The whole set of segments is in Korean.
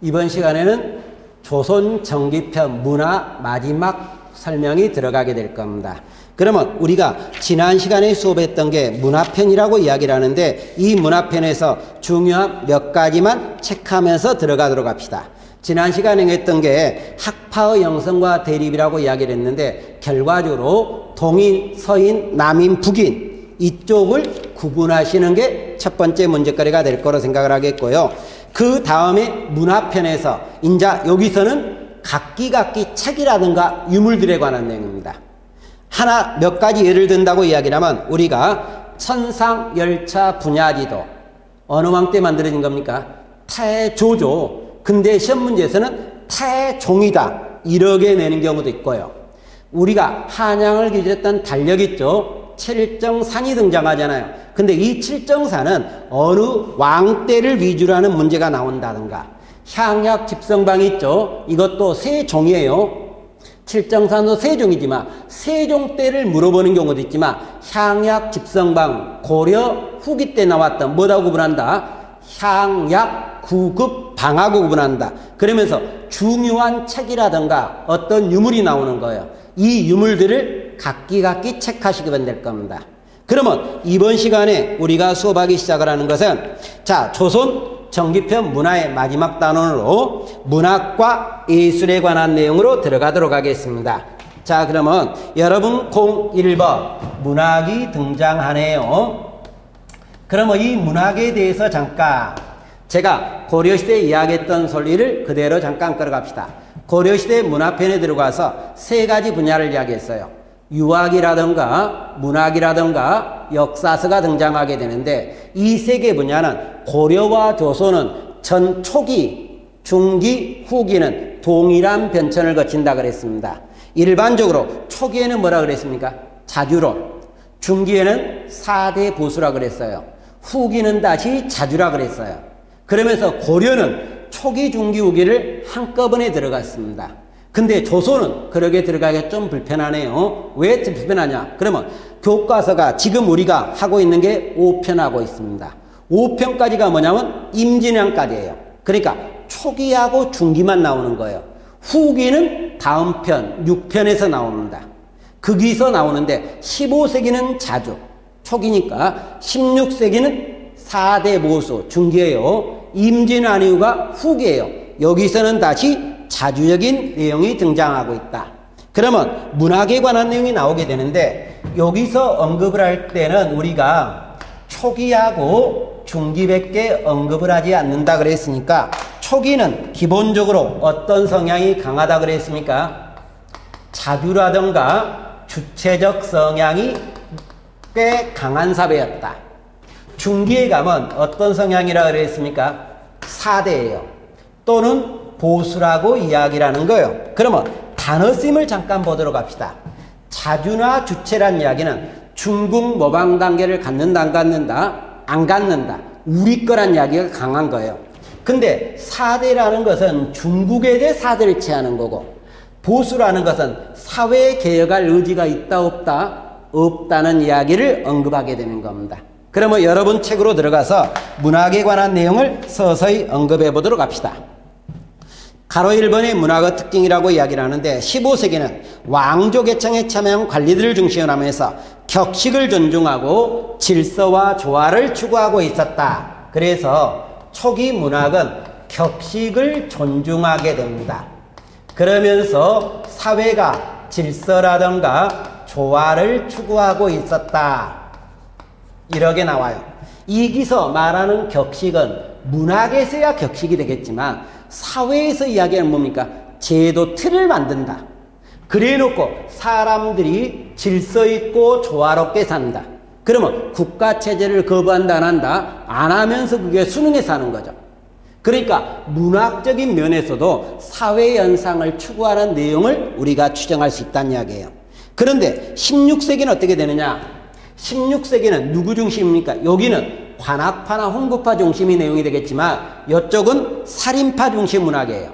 이번 시간에는 조선 정기편 문화 마지막 설명이 들어가게 될 겁니다. 그러면 우리가 지난 시간에 수업했던 게 문화편이라고 이야기를 하는데, 이 문화편에서 중요한 몇 가지만 체크하면서 들어가도록 합시다. 지난 시간에 했던 게 학파의 영성과 대립이라고 이야기를 했는데, 결과적으로 동인, 서인, 남인, 북인 이쪽을 구분하시는 게 첫 번째 문제거리가 될 거로 생각을 하겠고요. 그 다음에 문화편에서 이제 여기서는 각기 책이라든가 유물들에 관한 내용입니다. 하나 몇 가지 예를 든다고 이야기를 하면, 우리가 천상 열차 분야지도 어느 왕 때 만들어진 겁니까? 태조죠. 근데 시험 문제에서는 태종이다 이렇게 내는 경우도 있고요. 우리가 한양을 기술했던 달력 있죠. 칠정산이 등장하잖아요. 근데 이 칠정산은 어느 왕 때를 위주로 하는 문제가 나온다든가, 향약 집성방 있죠. 이것도 세종이에요. 칠정산도 세종이지만 세종 때를 물어보는 경우도 있지만, 향약 집성방 고려 후기 때 나왔던 뭐라고 구분한다? 향약 구급 방하고 구분한다. 그러면서 중요한 책이라든가 어떤 유물이 나오는 거예요. 이 유물들을 각기 체크하시면 될 겁니다. 그러면 이번 시간에 우리가 수업하기 시작을 하는 것은, 자, 조선 정기편 문화의 마지막 단원으로 문학과 예술에 관한 내용으로 들어가도록 하겠습니다. 자, 그러면 여러분 01번 문학이 등장하네요. 그러면 이 문학에 대해서 잠깐, 제가 고려시대에 이야기했던 논리를 그대로 잠깐 끌어갑시다. 고려시대 문화편에 들어가서 세 가지 분야를 이야기했어요. 유학이라든가 문학이라든가 역사서가 등장하게 되는데, 이 세 개 분야는 고려와 조선은 전 초기, 중기, 후기는 동일한 변천을 거친다 그랬습니다. 일반적으로 초기에는 뭐라 그랬습니까? 자주론, 중기에는 사대 보수라 그랬어요. 후기는 다시 자주라 그랬어요. 그러면서 고려는 초기, 중기, 후기를 한꺼번에 들어갔습니다. 근데 조선은 그러게 들어가기가 좀 불편하네요. 왜 불편하냐? 그러면 교과서가 지금 우리가 하고 있는 게 5편 하고 있습니다. 5편까지가 뭐냐면 임진왜란까지예요. 그러니까 초기하고 중기만 나오는 거예요. 후기는 다음 편 6편에서 나옵니다. 거기서 나오는데 15세기는 자주, 초기니까 16세기는 4대 보수, 중기예요. 임진왜란 이후가 후기예요. 여기서는 다시 자주적인 내용이 등장하고 있다. 그러면 문학에 관한 내용이 나오게 되는데, 여기서 언급을 할 때는 우리가 초기하고 중기밖에 언급을 하지 않는다 그랬으니까, 초기는 기본적으로 어떤 성향이 강하다 그랬습니까? 자주라든가 주체적 성향이 꽤 강한 사회였다. 중기에 가면 어떤 성향이라 그랬습니까? 사대예요. 또는 보수라고 이야기를 하는 거예요. 그러면 단어 쓰임을 잠깐 보도록 합시다. 자주나 주체란 이야기는 중국 모방 단계를 갖는다 안 갖는다? 안 갖는다. 우리 거란 이야기가 강한 거예요. 근데 사대라는 것은 중국에 대해 사대를 취하는 거고, 보수라는 것은 사회에 개혁할 의지가 있다 없다? 없다는 이야기를 언급하게 되는 겁니다. 그러면 여러분 책으로 들어가서 문학에 관한 내용을 서서히 언급해 보도록 합시다. 가로 1번의 문학의 특징이라고 이야기를 하는데, 15세기는 왕조 개창에 참여한 관리들을 중심으로 하면서 격식을 존중하고 질서와 조화를 추구하고 있었다. 그래서 초기 문학은 격식을 존중하게 됩니다. 그러면서 사회가 질서라든가 조화를 추구하고 있었다. 이렇게 나와요. 여기서 말하는 격식은 문학에서야 격식이 되겠지만, 사회에서 이야기하는 뭡니까? 제도 틀을 만든다. 그래 놓고 사람들이 질서 있고 조화롭게 산다. 그러면 국가체제를 거부한다 안 한다? 안 하면서 그게 수능에 사는 거죠. 그러니까 문학적인 면에서도 사회 현상을 추구하는 내용을 우리가 추정할 수 있다는 이야기예요. 그런데 16세기는 어떻게 되느냐? 16세기는 누구 중심입니까? 여기는 관학파나 홍구파 중심이 내용이 되겠지만, 이쪽은 살인파 중심 문학이에요.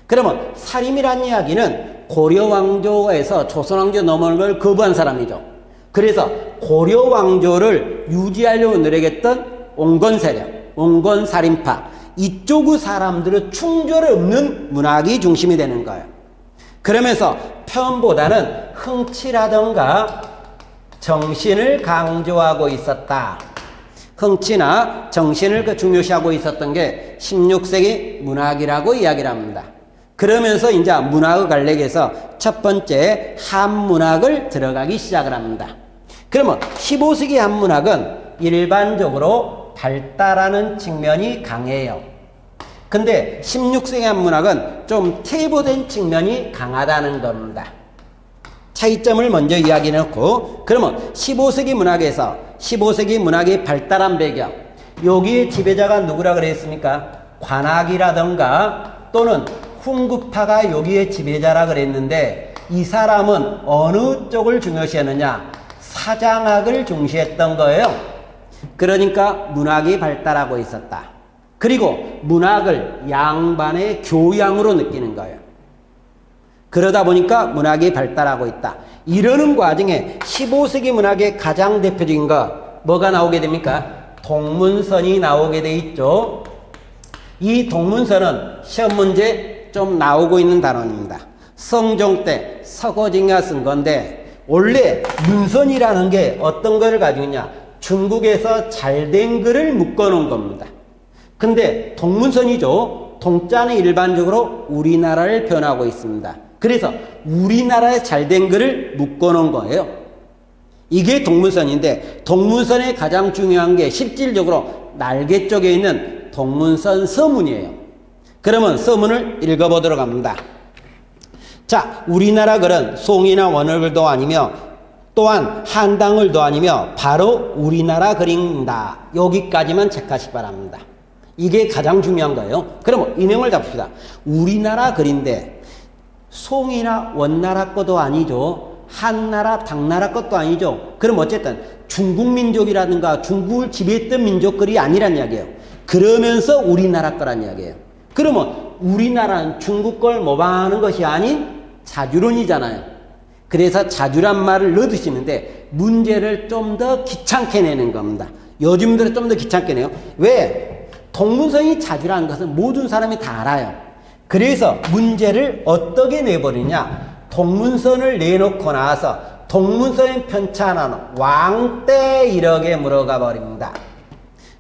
그러면 살인이라는 이야기는 고려 왕조에서 조선 왕조 넘어오는 걸 거부한 사람이죠. 그래서 고려 왕조를 유지하려고 노력했던 온건 세력, 온건 살인파, 이쪽의 사람들의 충돌이 없는 문학이 중심이 되는 거예요. 그러면서 편보다는 흥치라든가 정신을 강조하고 있었다. 흥치나 정신을 중요시하고 있었던 게 16세기 문학이라고 이야기를 합니다. 그러면서 이제 문학의 갈래에서 첫 번째 한문학을 들어가기 시작을 합니다. 그러면 15세기 한문학은 일반적으로 발달하는 측면이 강해요. 근데 16세기 한문학은 좀 퇴보된 측면이 강하다는 겁니다. 차이점을 먼저 이야기해놓고, 그러면 15세기 문학에서 15세기 문학이 발달한 배경, 여기에 지배자가 누구라 그랬습니까? 관학이라던가 또는 훈구파가 여기에 지배자라 그랬는데, 이 사람은 어느 쪽을 중요시했느냐? 사장학을 중시했던 거예요. 그러니까 문학이 발달하고 있었다. 그리고 문학을 양반의 교양으로 느끼는 거예요. 그러다 보니까 문학이 발달하고 있다. 이러는 과정에 15세기 문학의 가장 대표적인 거 뭐가 나오게 됩니까? 동문선이 나오게 돼 있죠. 이 동문선은 시험 문제 좀 나오고 있는 단원입니다. 성종 때 서거징가 쓴 건데, 원래 문선이라는 게 어떤 거를 가지고 있냐? 중국에서 잘된 글을 묶어놓은 겁니다. 근데 동문선이죠. 동자는 일반적으로 우리나라를 표현하고 있습니다. 그래서 우리나라의 잘된 글을 묶어놓은 거예요. 이게 동문선인데, 동문선의 가장 중요한 게 실질적으로 날개 쪽에 있는 동문선 서문이에요. 그러면 서문을 읽어보도록 합니다. 자, 우리나라 글은 송이나 원어글도 아니며 또한 한당을도 아니며 바로 우리나라 글입니다. 여기까지만 체크하시기 바랍니다. 이게 가장 중요한 거예요. 그러면 인형을 잡읍시다. 우리나라 글인데 송이나 원나라 것도 아니죠. 한나라, 당나라 것도 아니죠. 그럼 어쨌든 중국 민족이라든가 중국을 지배했던 민족글이 아니란 이야기예요. 그러면서 우리나라 거란 이야기예요. 그러면 우리나라는 중국 걸 모방하는 것이 아닌 자주론이잖아요. 그래서 자주란 말을 넣어두시는데 문제를 좀 더 귀찮게 내는 겁니다. 요즘들은 좀 더 귀찮게 내요. 왜? 동문선이 자주라는 것은 모든 사람이 다 알아요. 그래서 문제를 어떻게 내버리냐? 동문선을 내놓고 나서 동문선에 편찬하는 왕때 이렇게 물어가 버립니다.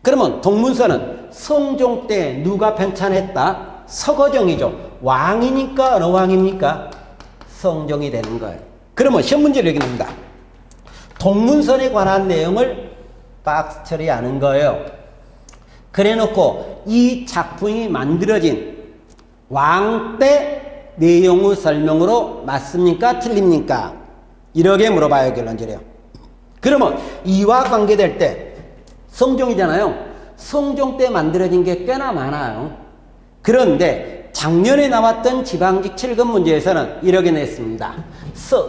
그러면 동문선은 성종 때 누가 편찬했다? 서거정이죠. 왕이니까 어느 왕입니까? 성종이 되는 거예요. 그러면 시험 문제를 여기 냅니다. 동문선에 관한 내용을 박스 처리하는 거예요. 그래 놓고 이 작품이 만들어진 왕때 내용의 설명으로 맞습니까? 틀립니까? 이렇게 물어봐요. 결론적으로. 그러면 이와 관계될 때 성종이잖아요. 성종 때 만들어진 게 꽤나 많아요. 그런데 작년에 나왔던 지방직 7급 문제에서는 이렇게 냈습니다.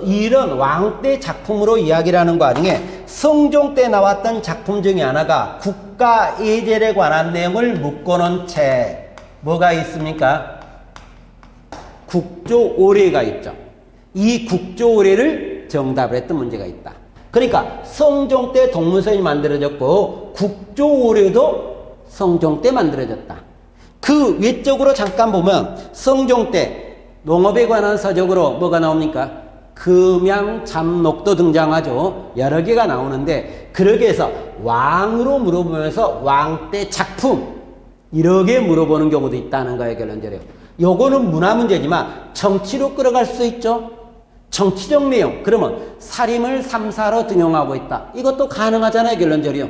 이런 왕때 작품으로 이야기를 하는 과정에 성종 때 나왔던 작품 중에 하나가 국가 예절에 관한 내용을 묶어놓은 책 뭐가 있습니까? 국조오례가 있죠. 이 국조오례를 정답을 했던 문제가 있다. 그러니까 성종 때 동문선이 만들어졌고 국조오례도 성종 때 만들어졌다. 그 외적으로 잠깐 보면 성종 때 농업에 관한 서적으로 뭐가 나옵니까? 금양잡록도 등장하죠. 여러 개가 나오는데 그러게 해서 왕으로 물어보면서 왕 때 작품 이렇게 물어보는 경우도 있다는 거예요. 결론적으로. 요거는 문화 문제지만 정치로 끌어갈 수 있죠. 정치적 내용. 그러면 살림을 3사로 등용하고 있다. 이것도 가능하잖아요. 결론적으로.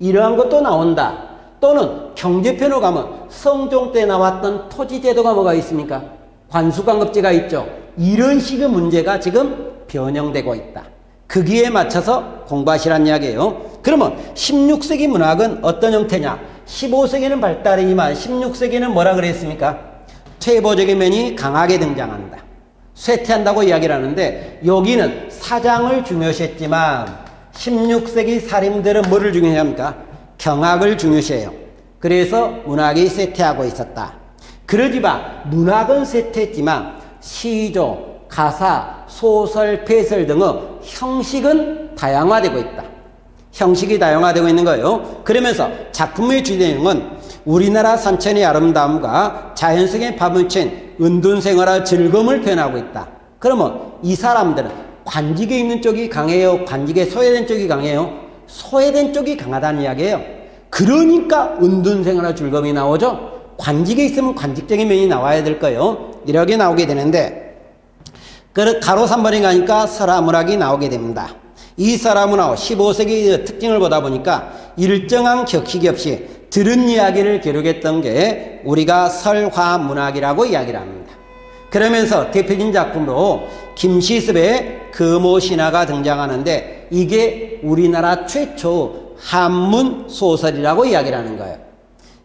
이러한 것도 나온다. 또는 경제편으로 가면 성종 때 나왔던 토지제도가 뭐가 있습니까? 관수관급제가 있죠. 이런 식의 문제가 지금 변형되고 있다. 거기에 맞춰서 공부하시란 이야기예요. 그러면 16세기 문학은 어떤 형태냐? 15세기는 발달이지만 16세기는 뭐라 그랬습니까? 퇴보적인 면이 강하게 등장한다. 쇠퇴한다고 이야기를 하는데 여기는 사장을 중요시했지만 16세기 사림들은 뭐를 중요시합니까? 경학을 중요시해요. 그래서 문학이 쇠퇴하고 있었다. 그러지만 문학은 쇠퇴했지만 시조, 가사, 소설, 배설 등의 형식은 다양화되고 있다. 형식이 다양화되고 있는 거예요. 그러면서 작품의 주제는 우리나라 산천의 아름다움과 자연성에 파묻힌 은둔생활의 즐거움을 표현하고 있다. 그러면 이 사람들은 관직에 있는 쪽이 강해요? 관직에 소외된 쪽이 강해요? 소외된 쪽이 강하다는 이야기예요. 그러니까 은둔생활의 즐거움이 나오죠. 관직에 있으면 관직적인 면이 나와야 될 거예요. 이렇게 나오게 되는데 가로 3번에 가니까 설화문학이 나오게 됩니다. 이 설화문학 15세기 특징을 보다 보니까 일정한 격식이 없이 들은 이야기를 기록했던 게 우리가 설화문학이라고 이야기를 합니다. 그러면서 대표적인 작품으로 김시습의 금오신화가 등장하는데 이게 우리나라 최초 한문 소설이라고 이야기를 하는 거예요.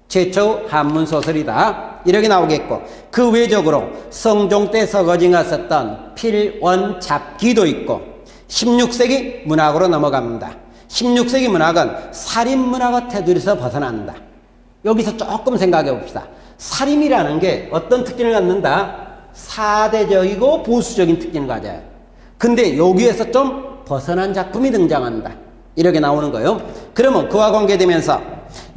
최초 한문 소설이다 이렇게 나오겠고, 그 외적으로 성종 때 서거지가 썼던 필원 잡기도 있고 16세기 문학으로 넘어갑니다. 16세기 문학은 살인문학의 테두리에서 벗어난다. 여기서 조금 생각해 봅시다. 살인이라는 게 어떤 특징을 갖는다? 사대적이고 보수적인 특징을 가져요. 근데 여기에서 좀 벗어난 작품이 등장한다. 이렇게 나오는 거예요. 그러면 그와 관계되면서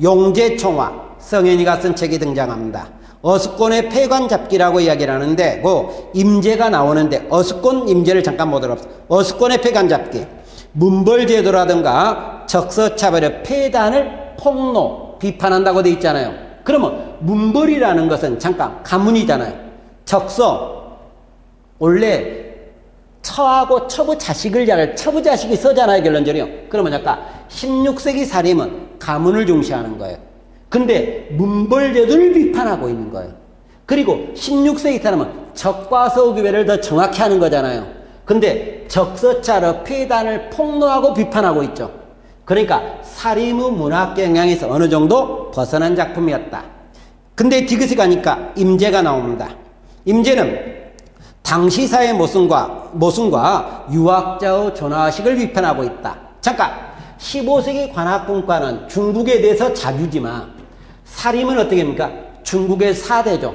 용제총화, 성현이가 쓴 책이 등장합니다. 어숙곤의 폐관잡기라고 이야기를 하는데 그 임제가 나오는데 어숙곤 임제를 잠깐 보도록 합시다. 어숙곤의 폐관잡기, 문벌제도라든가 적서차별의 폐단을 폭로, 비판한다고 되어 있잖아요. 그러면 문벌이라는 것은 잠깐 가문이잖아요. 적서, 원래 처하고 처부 자식을 처부 자식이 서잖아요, 결론적으로. 그러면 아까 16세기 사림은 가문을 중시하는 거예요. 근데 문벌제도를 비판하고 있는 거예요. 그리고 16세기 사람은 적과 서 구별을 더 정확히 하는 거잖아요. 근데 적서차로 폐단을 폭로하고 비판하고 있죠. 그러니까 사림의 문학 경향에서 어느 정도 벗어난 작품이었다. 근데 뒤끝에 가니까 임제가 나옵니다. 임제는 당시 사회 모순과 유학자의 전화식을 비판하고 있다. 잠깐, 15세기 관학분과는 중국에 대해서 자주지만 사림은 어떻게 합니까? 중국의 4대죠.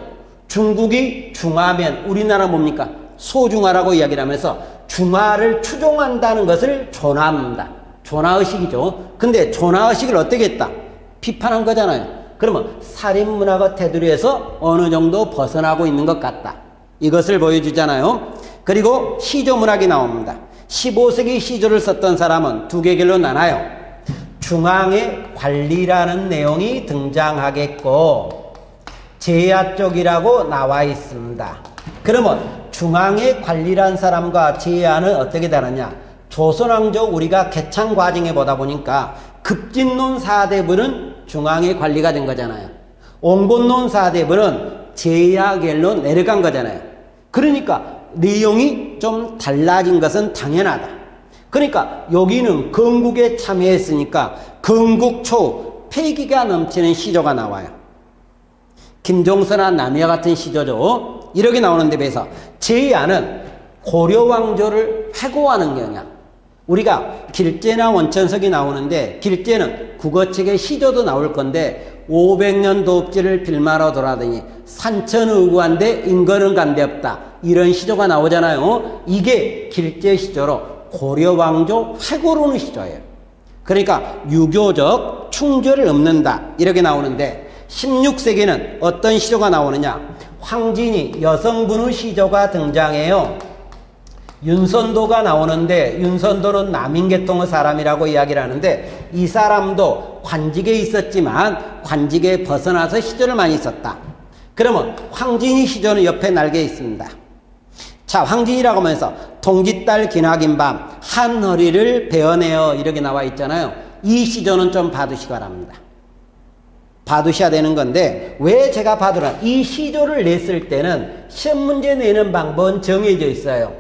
중국이 중화면 우리나라 뭡니까? 소중화라고 이야기를 하면서 중화를 추종한다는 것을 존화합니다. 존화의식이죠. 근데 존화의식을 어떻게 했다? 비판한 거잖아요. 그러면 사림문학의 테두리에서 어느 정도 벗어나고 있는 것 같다. 이것을 보여주잖아요. 그리고 시조문학이 나옵니다. 15세기 시조를 썼던 사람은 두 개결로 나눠요. 중앙의 관리라는 내용이 등장하겠고 제야 쪽이라고 나와 있습니다. 그러면 중앙의 관리라는 사람과 제야는 어떻게 다르냐? 조선왕조 우리가 개창 과정에 보다 보니까 급진론 사대부는 중앙의 관리가 된 거잖아요. 온곤론 사대부는 제야결로 내려간 거잖아요. 그러니까 내용이 좀 달라진 것은 당연하다. 그러니까 여기는 건국에 참여했으니까 건국초 패기가 넘치는 시조가 나와요. 김종서나 남이와 같은 시조죠. 이렇게 나오는 데 비해서 제야는 고려왕조를 회고하는 경향. 우리가 길제나 원천석이 나오는데 길제는 국어책에 시조도 나올 건데 500년 도읍지를 빌마로 돌아다니 산천의구한데 인거는 간데없다. 이런 시조가 나오잖아요. 이게 길제 시조로 고려왕조 회고로는 시조예요. 그러니까 유교적 충절을 읊는다. 이렇게 나오는데 16세기는 어떤 시조가 나오느냐? 황진이 여성분의 시조가 등장해요. 윤선도가 나오는데 윤선도는 남인계통의 사람이라고 이야기를 하는데 이 사람도 관직에 있었지만 관직에 벗어나서 시조를 많이 썼다. 그러면 황진이 시조는 옆에 날개 있습니다. 자, 황진이라고 하면서 동짓달 기나긴 밤 한 허리를 베어내어 이렇게 나와 있잖아요. 이 시조는 좀 봐두시기 바랍니다. 봐두셔야 되는 건데 왜 제가 봐두라? 이 시조를 냈을 때는 시험 문제 내는 방법은 정해져 있어요.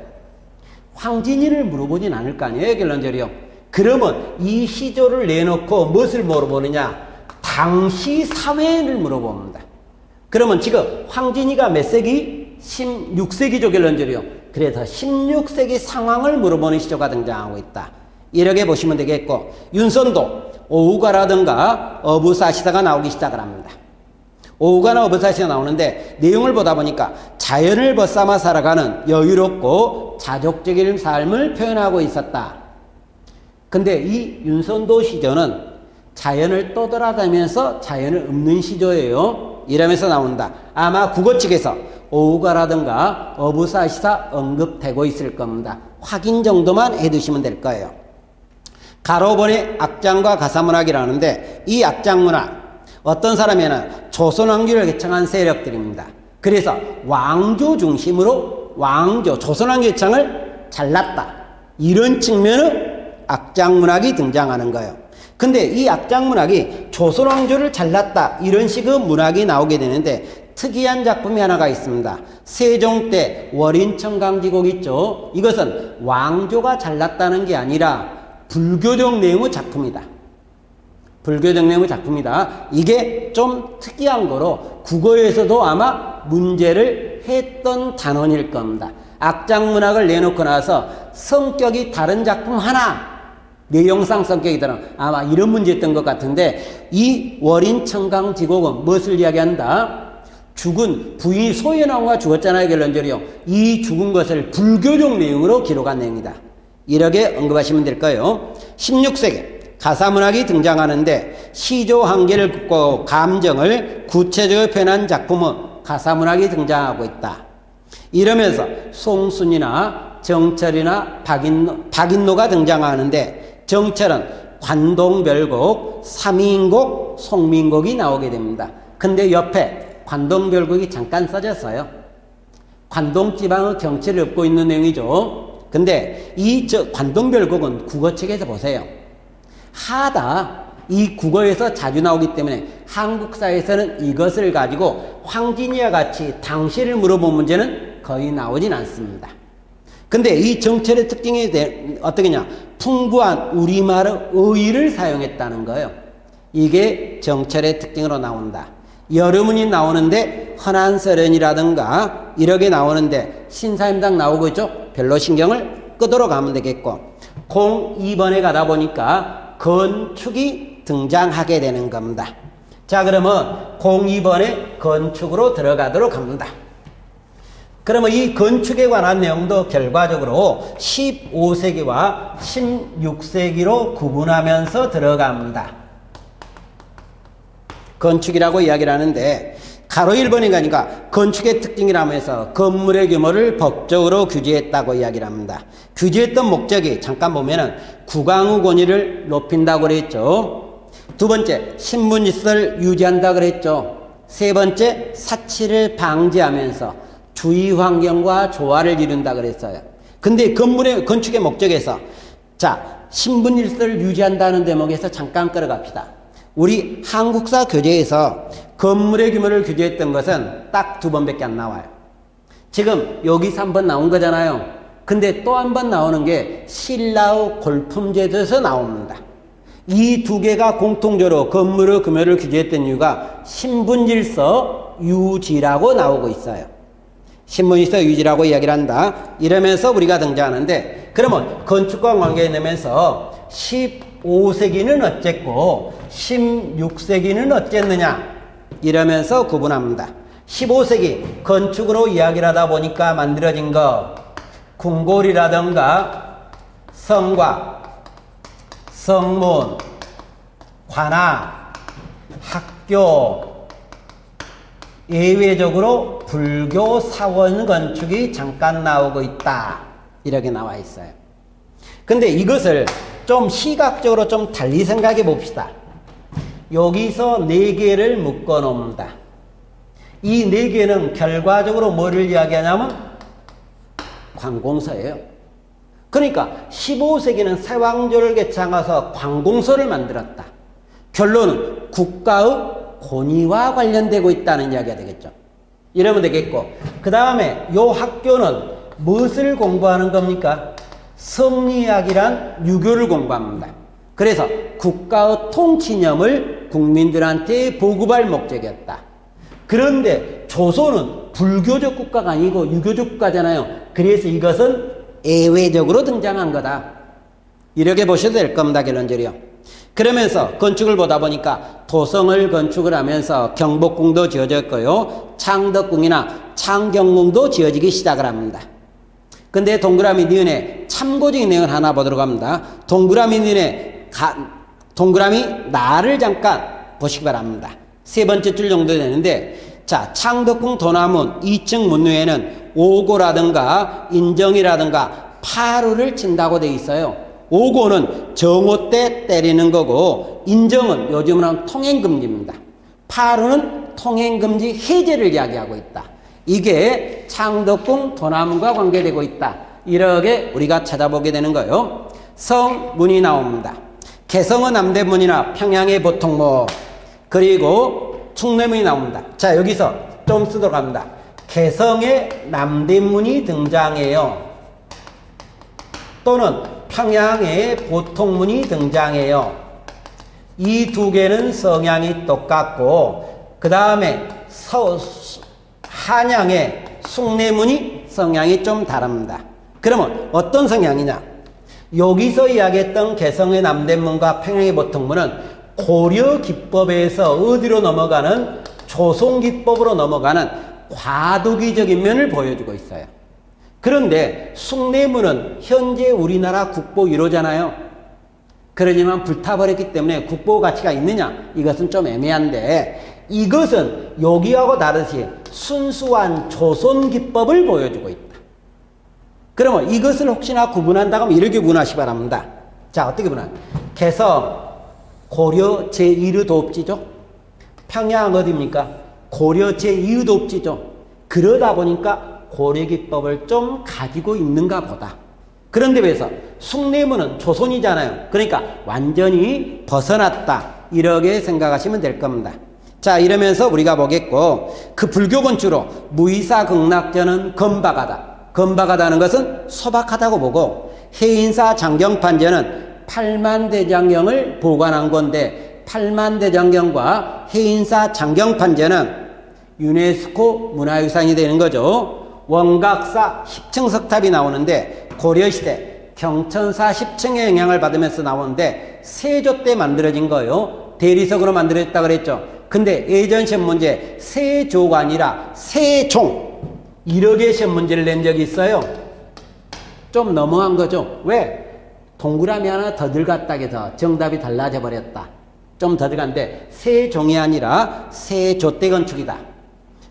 황진이를 물어보진 않을 거 아니에요, 결론적으로. 그러면 이 시조를 내놓고 무엇을 물어보느냐? 당시 사회를 물어봅니다. 그러면 지금 황진이가 몇 세기? 16세기죠, 결론적으로. 그래서 16세기 상황을 물어보는 시조가 등장하고 있다. 이렇게 보시면 되겠고, 윤선도, 오우가라든가 어부사시다가 나오기 시작을 합니다. 오우가나 어부사시가 나오는데 내용을 보다 보니까 자연을 벗삼아 살아가는 여유롭고 자족적인 삶을 표현하고 있었다. 근데 이 윤선도 시조는 자연을 떠돌아다니면서 자연을 읊는 시조예요. 이러면서 나온다. 아마 국어 측에서 오후가라든가 어부사시사 언급되고 있을 겁니다. 확인 정도만 해두시면 될 거예요. 가로번의 악장과 가사문학이라는데 이 악장문학 어떤 사람에는 조선왕조를 개창한 세력들입니다. 그래서 왕조 중심으로 조선왕조 개창을 잘랐다. 이런 측면의 악장문학이 등장하는 거예요. 근데 이 악장문학이 조선왕조를 잘랐다. 이런 식의 문학이 나오게 되는데 특이한 작품이 하나가 있습니다. 세종 때 월인청강지곡 있죠. 이것은 왕조가 잘났다는 게 아니라 불교적 내용의 작품이다. 불교적 내용의 작품이다. 이게 좀 특이한 거로 국어에서도 아마 문제를 했던 단원일 겁니다. 악장문학을 내놓고 나서 성격이 다른 작품 하나, 내용상 성격이 다른, 아마 이런 문제였던 것 같은데 이 월인청강지곡은 무엇을 이야기한다? 죽은 부인이 소연왕후가 죽었잖아요. 결론적으로 이 죽은 것을 불교적 내용으로 기록한 내용이다. 이렇게 언급하시면 될 거예요. 16세기 가사문학이 등장하는데 시조 한계를 긋고 감정을 구체적으로 표현한 작품은 가사문학이 등장하고 있다. 이러면서 송순이나 정철이나 박인노가 등장하는데 정철은 관동별곡, 삼인곡, 송민곡이 나오게 됩니다. 근데 옆에 관동별곡이 잠깐 써졌어요. 관동지방의 경치를 읊고 있는 내용이죠. 근데 이 관동별곡은 국어책에서 보세요. 하다 이 국어에서 자주 나오기 때문에 한국사에서는 이것을 가지고 황진이와 같이 당시를 물어본 문제는 거의 나오진 않습니다. 근데 이 정철의 특징이 어떻게냐? 풍부한 우리말의 어휘를 사용했다는 거예요. 이게 정철의 특징으로 나온다. 여러문이 나오는데 헌안설연이라든가 이렇게 나오는데 신사임당 나오고 있죠. 별로 신경을 끄도록 가면 되겠고 02번에 가다 보니까 건축이 등장하게 되는 겁니다. 자, 그러면 02번에 건축으로 들어가도록 합니다. 그러면 이 건축에 관한 내용도 결과적으로 15세기와 16세기로 구분하면서 들어갑니다. 건축이라고 이야기를 하는데 가로 1번에 가니까 건축의 특징이라면서 건물의 규모를 법적으로 규제했다고 이야기를 합니다. 규제했던 목적이 잠깐 보면은 국왕의 권위를 높인다고 그랬죠. 두 번째, 신분질서를 유지한다 그랬죠. 세 번째, 사치를 방지하면서 주위 환경과 조화를 이룬다 그랬어요. 근데 건축의 목적에서 자, 신분질서를 유지한다는 대목에서 잠깐 끌어갑시다. 우리 한국사 교재에서 건물의 규모를 규제했던 것은 딱 2번밖에 안 나와요. 지금 여기서 1번 나온 거잖아요. 근데 또 한 번 나오는 게 신라의 골품제도에서 나옵니다. 이 두 개가 공통적으로 건물의 규모를 규제했던 이유가 신분질서 유지라고 나오고 있어요. 신분질서 유지라고 이야기를 한다. 이러면서 우리가 등장하는데 그러면 건축과 관계에 내면서 15세기는 어쨌고 16세기는 어쨌느냐 이러면서 구분합니다. 15세기 건축으로 이야기를 하다 보니까 만들어진 거 궁궐이라든가 성곽, 성문, 관악, 학교, 예외적으로 불교 사원 건축이 잠깐 나오고 있다. 이렇게 나와 있어요. 근데 이것을 좀 시각적으로 좀 달리 생각해 봅시다. 여기서 4개를 묶어 놓습니다. 이 4개는 결과적으로 뭐를 이야기하냐면 관공서예요. 그러니까 15세기는 세왕조를 개창해서 관공서를 만들었다. 결론은 국가의 권위와 관련되고 있다는 이야기가 되겠죠. 이러면 되겠고 그 다음에 이 학교는 무엇을 공부하는 겁니까? 성리학이란 유교를 공부합니다. 그래서 국가의 통치념을 국민들한테 보급할 목적이었다. 그런데 조선은 불교적 국가가 아니고 유교적 국가잖아요. 그래서 이것은 예외적으로 등장한 거다. 이렇게 보셔도 될 겁니다. 결론적으로요. 그러면서 건축을 보다 보니까 도성을 건축을 하면서 경복궁도 지어졌고요. 창덕궁이나 창경궁도 지어지기 시작을 합니다. 근데 동그라미 니은에 참고적인 내용을 하나 보도록 합니다. 동그라미 니은에 동그라미 나를 잠깐 보시기 바랍니다. 세 번째 줄 정도 되는데, 자, 창덕궁 도남문 2층 문외에는 오고라든가 인정이라든가 파루를 친다고 돼 있어요. 오고는 정오 때 때리는 거고, 인정은 요즘은 통행금지입니다. 파루는 통행금지 해제를 이야기하고 있다. 이게 창덕궁 도남문과 관계되고 있다. 이렇게 우리가 찾아보게 되는 거예요. 성문이 나옵니다. 개성은 남대문이나 평양의 보통문, 그리고 충내문이 나옵니다. 자, 여기서 좀 쓰도록 합니다. 개성의 남대문이 등장해요. 또는 평양의 보통문이 등장해요. 이 두 개는 성향이 똑같고, 그 다음에 한양의 숭례문이 성향이 좀 다릅니다. 그러면 어떤 성향이냐? 여기서 이야기했던 개성의 남대문과 평양의 보통문은 고려 기법에서 어디로 넘어가는, 조선 기법으로 넘어가는 과도기적인 면을 보여주고 있어요. 그런데 숭례문은 현재 우리나라 국보 1호잖아요. 그러지만 불타버렸기 때문에 국보 가치가 있느냐? 이것은 좀 애매한데, 이것은 여기하고 다르지 순수한 조선 기법을 보여주고 있다. 그러면 이것을 혹시나 구분한다고 하면 이렇게 구분하시기 바랍니다. 자, 어떻게 구분하냐? 개성, 고려 제1의 도읍지죠. 평양 어디입니까? 고려 제2의 도읍지죠. 그러다 보니까 고려기법을 좀 가지고 있는가 보다. 그런데 비해서 숭례문은 조선이잖아요. 그러니까 완전히 벗어났다. 이렇게 생각하시면 될 겁니다. 자, 이러면서 우리가 보겠고, 그 불교 건축으로 무의사 극락전은 건박하다. 건박하다는 것은 소박하다고 보고, 해인사 장경판전은 팔만대장경을 보관한 건데, 팔만대장경과 해인사 장경판전은 유네스코 문화유산이 되는 거죠. 원각사 10층 석탑이 나오는데, 고려시대 경천사 10층의 영향을 받으면서 나오는데, 세조 때 만들어진 거예요. 대리석으로 만들어졌다 그랬죠. 근데 예전 시험 문제 세조가 아니라 세종, 이렇게 시험 문제를 낸 적이 있어요. 좀 너무한 거죠. 왜? 동그라미 하나 더 들어갔다 해서 정답이 달라져 버렸다. 좀 더 들어갔는데 세종이 아니라 세조 때 건축이다.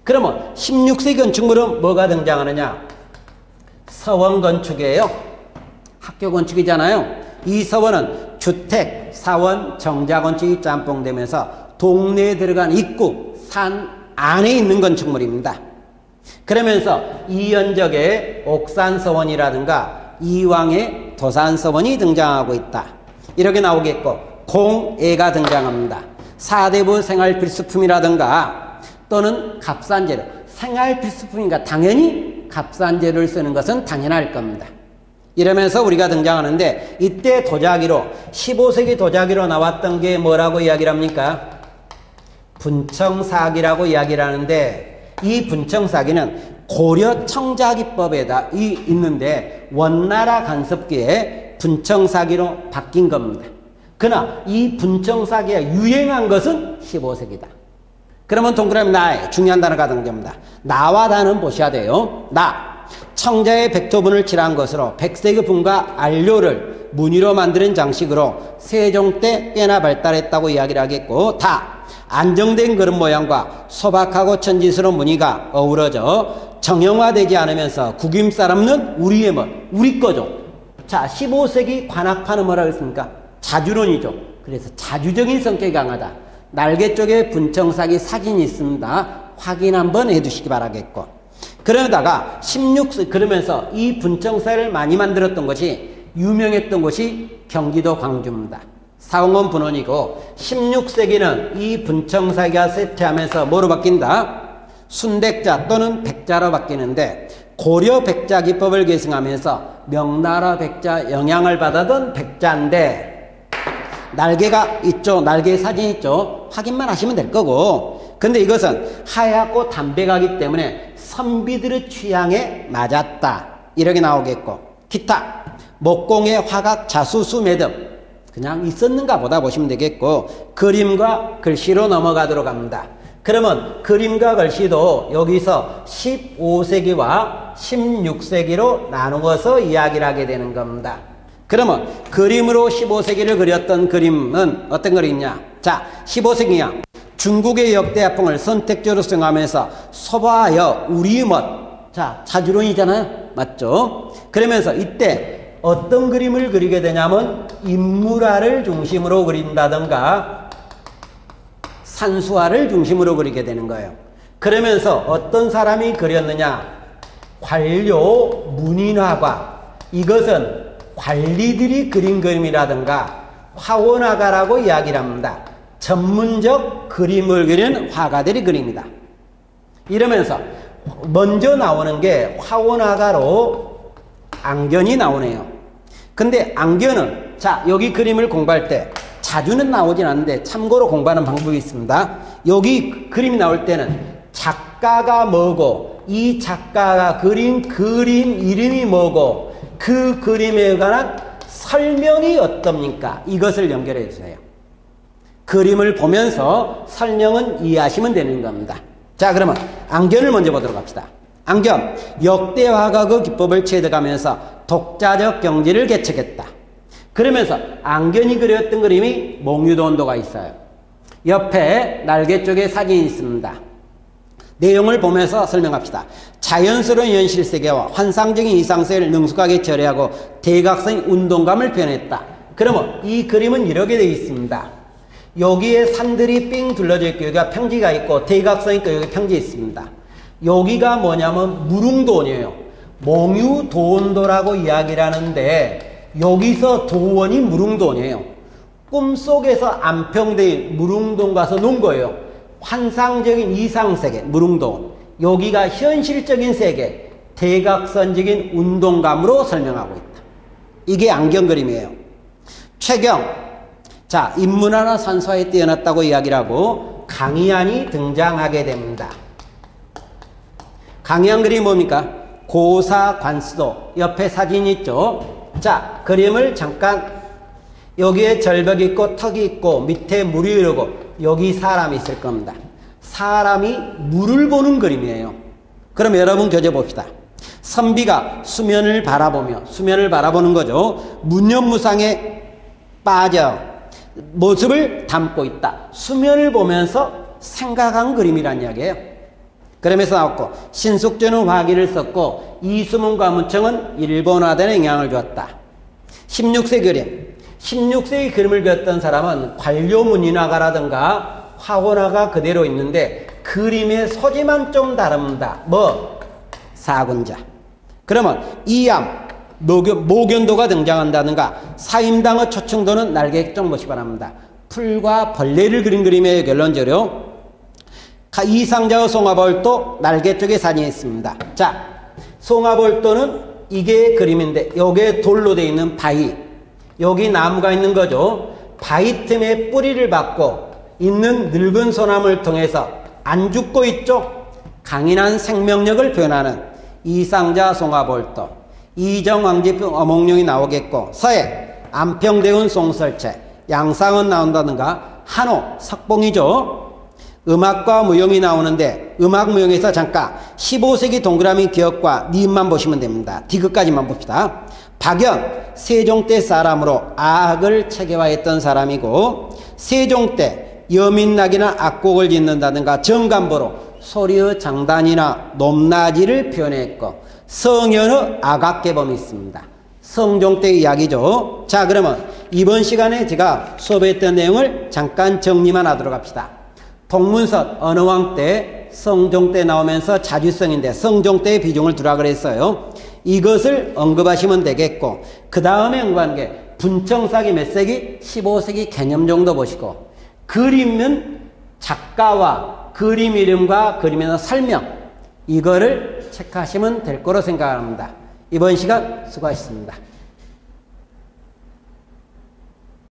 그러면 16세기 건축물은 뭐가 등장하느냐? 서원 건축이에요. 학교 건축이잖아요. 이 서원은 주택, 사원, 정자 건축이 짬뽕되면서 동네에 들어간 입구, 산 안에 있는 건축물입니다. 그러면서 이연적의 옥산서원이라든가 이왕의 도산서원이 등장하고 있다. 이렇게 나오겠고, 공예가 등장합니다. 사대부 생활필수품이라든가 또는 값산재료, 생활필수품이니까 당연히 값산재료를 쓰는 것은 당연할 겁니다. 이러면서 우리가 등장하는데, 이때 도자기로 15세기 도자기로 나왔던 게 뭐라고 이야기를 합니까? 분청사기라고 이야기를 하는데, 이 분청사기는 고려 청자기법에다 있는데 원나라 간섭기에 분청사기로 바뀐 겁니다. 그러나 이 분청사기가 유행한 것은 15세기다. 그러면 동그라미 나에 중요한 단어가 등장합니다. 나와 다는 보셔야 돼요. 나. 청자의 백조분을 칠한 것으로 백색의 분과 안료를 무늬로 만드는 장식으로 세종 때 꽤나 발달했다고 이야기를 하겠고, 다. 안정된 그릇 모양과 소박하고 천지스러운 무늬가 어우러져 정형화되지 않으면서 구김살 없는 우리의 멋, 우리 거죠. 자, 15세기 관악파는 뭐라고 했습니까? 자주론이죠. 그래서 자주적인 성격이 강하다. 날개 쪽에 분청사기 사진이 있습니다. 확인 한번 해두시기 바라겠고, 그러다가 16세기, 그러면서 이 분청사를 많이 만들었던 것이, 유명했던 곳이 경기도 광주입니다. 사홍원 분원이고, 16세기는 이 분청사기가 쇠퇴하면서 뭐로 바뀐다? 순백자 또는 백자로 바뀌는데, 고려 백자 기법을 계승하면서 명나라 백자 영향을 받았던 백자인데, 날개가 있죠. 날개 사진 있죠. 확인만 하시면 될 거고, 근데 이것은 하얗고 담백하기 때문에 선비들의 취향에 맞았다. 이렇게 나오겠고, 기타 목공의 화각 자수수 매듭 그냥 있었는가 보다 보시면 되겠고, 그림과 글씨로 넘어가도록 합니다. 그러면 그림과 글씨도 여기서 15세기와 16세기로 나누어서 이야기를 하게 되는 겁니다. 그러면 그림으로 15세기를 그렸던 그림은 어떤 그림이냐? 자, 15세기야. 중국의 역대화풍을 선택적으로 수행하면서 소바여 우리멋. 자, 자주론이잖아요. 맞죠? 그러면서 이때 어떤 그림을 그리게 되냐면 인물화를 중심으로 그린다든가 산수화를 중심으로 그리게 되는 거예요. 그러면서 어떤 사람이 그렸느냐? 관료 문인화가. 이것은 관리들이 그린 그림이라든가 화원화가라고 이야기를 합니다. 전문적 그림을 그리는 화가들이 그립니다. 이러면서 먼저 나오는 게 화원화가로 앙견이 나오네요. 근데 앙견은 자 여기 그림을 공부할 때 자주는 나오진 않는데 참고로 공부하는 방법이 있습니다. 여기 그림이 나올 때는 작가가 뭐고 이 작가가 그린 그림 이름이 뭐고 그 그림에 관한 설명이 어떻습니까? 이것을 연결해 주세요. 그림을 보면서 설명은 이해하시면 되는 겁니다. 자 그러면 앙견을 먼저 보도록 합시다. 앙견, 역대화가 그 기법을 체득하면서 독자적 경지를 개척했다. 그러면서 앙견이 그렸던 그림이 몽유도원도가 있어요. 옆에 날개 쪽에 사진이 있습니다. 내용을 보면서 설명합시다. 자연스러운 현실세계와 환상적인 이상세계를 능숙하게 처리하고 대각선의 운동감을 표현했다. 그러면 이 그림은 이렇게 되어 있습니다. 여기에 산들이 삥 둘러져 있고 여기가 평지가 있고 대각선이 있고 여기 평지 있습니다. 여기가 뭐냐면 무릉도원이에요. 몽유도원도라고 이야기를 하는데 여기서 도원이 무릉도원이에요. 꿈속에서 안평대인 무릉도원 가서 논 거예요. 환상적인 이상세계 무릉도원. 여기가 현실적인 세계 대각선적인 운동감으로 설명하고 있다. 이게 앙견 그림이에요. 최경, 자 인문화나 산수화에 뛰어났다고 이야기를 하고 강희안이 등장하게 됩니다. 강희안 그림이 뭡니까? 고사관수도 옆에 사진 있죠. 자 그림을 잠깐 여기에 절벽이 있고 턱이 있고 밑에 물이 흐르고 여기 사람이 있을 겁니다. 사람이 물을 보는 그림이에요. 그럼 여러분 교재 봅시다. 선비가 수면을 바라보며 수면을 바라보는 거죠. 무념무상에 빠져 모습을 담고 있다. 수면을 보면서 생각한 그림이란 이야기예요. 그러면서 나왔고 신숙주는 화기를 썼고 이수문과 문청은 일본화되는 영향을 주었다. 16세 그림. 16세의 그림을 그렸던 사람은 관료문인화가라든가 화원화가 그대로 있는데 그림의 소재만 좀 다릅니다. 뭐? 사군자. 그러면 이암, 모견도가 등장한다든가 사임당의 초청도는 날개 좀 보시 바랍니다. 풀과 벌레를 그린 그림의 결론적으로 이상자의 송화벌도 날개 쪽에 사진이 있습니다. 자, 송화벌도는 이게 그림인데 여기에 돌로 되어 있는 바위 여기 나무가 있는 거죠. 바위 틈에 뿌리를 받고 있는 늙은 소나무를 통해서 안 죽고 있죠. 강인한 생명력을 표현하는 이상자 송화벌도 이정왕지평 어몽룡이 나오겠고 서해 안평대운 송설체 양상은 나온다든가 한호 석봉이죠. 음악과 무용이 나오는데 음악 무용에서 잠깐 15세기 동그라미 기억과 니은만 보시면 됩니다. 디귿까지만 봅시다. 박연 세종 때 사람으로 아악을 체계화했던 사람이고 세종 때 여민락이나 악곡을 짓는다든가 정감보로 소리의 장단이나 높낮이를 표현했고 성현의 악악개범이 있습니다. 성종 때 이야기죠. 자 그러면 이번 시간에 제가 수업했던 내용을 잠깐 정리만 하도록 합시다. 동문서 어느 왕 때 성종 때 나오면서 자주성인데 성종 때의 비중을 두라 그랬어요. 이것을 언급하시면 되겠고 그 다음에 언급하는 게 분청사기 몇 세기? 15세기 개념 정도 보시고 그림은 작가와 그림 이름과 그림에서 설명 이거를 체크하시면 될 거로 생각합니다. 이번 시간 수고하셨습니다.